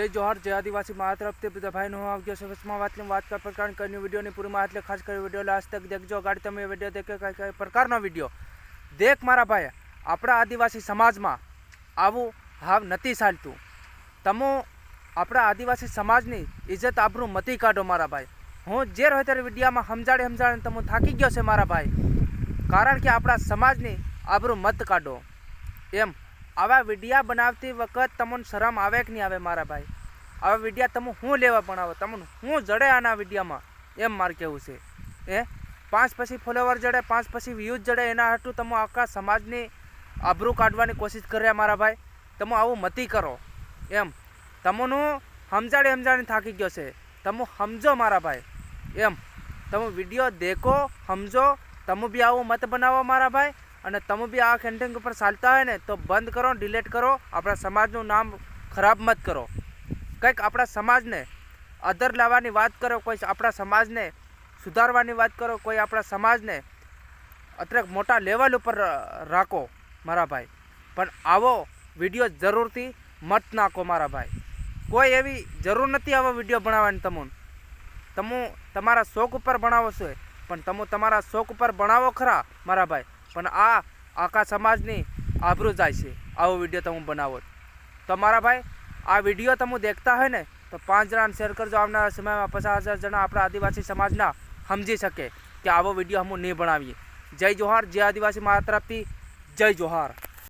जय जोहार जय आदिवासी महा तरफ બધા ભાઈનો હું આવી ગયો છે વચમાં વાત કર પ્રકારની કરની વિડીયોની પૂરીમાં એટલે ખાસ કરી વિડીયો લાસ્ટ તક દેખજો ગાડી તમે વિડીયો દેખે કઈ પ્રકારનો વિડીયો દેખ મારા ભાઈ આપણા આદિવાસી સમાજમાં આવું હાવ નથી ચાલતું તમો આપણા આદિવાસી સમાજની ઇજ્જત આબરૂ મતી કાઢો મારા ભાઈ હું જે હોય ત્યારે વિડીયોમાં સમજાડે તમો થાકી ગયો છે મારા ભાઈ કારણ કે આપણા સમાજની આબરૂ મત કાઢો એમ આવા વિડીયા બનાવતી વખત તમને શરમ આવે કે નહીં આવે મારા ભાઈ આવા વિડીયા તમે શું લેવા બનાવો તમને શું જડે આના વિડીયામાં એમ મારે કહેવું છે એ 5 પછી ફોલોવર જડે 5 પછી વ્યૂઝ જડે એના હાટું તમે આખા સમાજની આબરૂ કાઢવાની કોશિશ કર્યા મારા ભાઈ તમે આવું મતી કરો એમ તમોનું સમજાડી થાકી ગયો છે તમે સમજો મારા ભાઈ એમ તમે વિડીયો દેખો સમજો તમે બી આવું મત બનાવો મારા ભાઈ અને તમે બી આ કેન્ટિંગ ઉપર ચાલતા હોય ને તો બંધ કરો ડિલીટ કરો આપણા સમાજનું નામ ખરાબ મત કરો કંઈક આપણા સમાજને અધર લાવવાની વાત કરો કોઈ આપણા સમાજને સુધારવાની વાત કરો કોઈ આપણા સમાજને અત્યારે મોટા લેવલ ઉપર રાખો મારા ભાઈ પણ આવો વિડીયો જરૂરથી મત નાખો મારા ભાઈ કોઈ એવી જરૂર નથી આવો વિડીયો બનાવવાની તમે તમારા શોખ ઉપર બનાવો છો પણ તમે તમારા શોખ ઉપર બનાવો ખરા મારા ભાઈ પણ આ આખા સમાજની આબરૂ જાય છે આવો વિડીયો તમે બનાવો તો મારા ભાઈ આ વિડીયો તમે દેખતા હોય ને તો 5 જણાને શેર કરજો આવનારા સમયમાં 50,000 જણા આપણા આદિવાસી સમાજના સમજી શકે કે આવો વિડીયો અમે નહીં બનાવીએ જય જોહાર જય આદિવાસી મારા તરફથી જય જોહાર।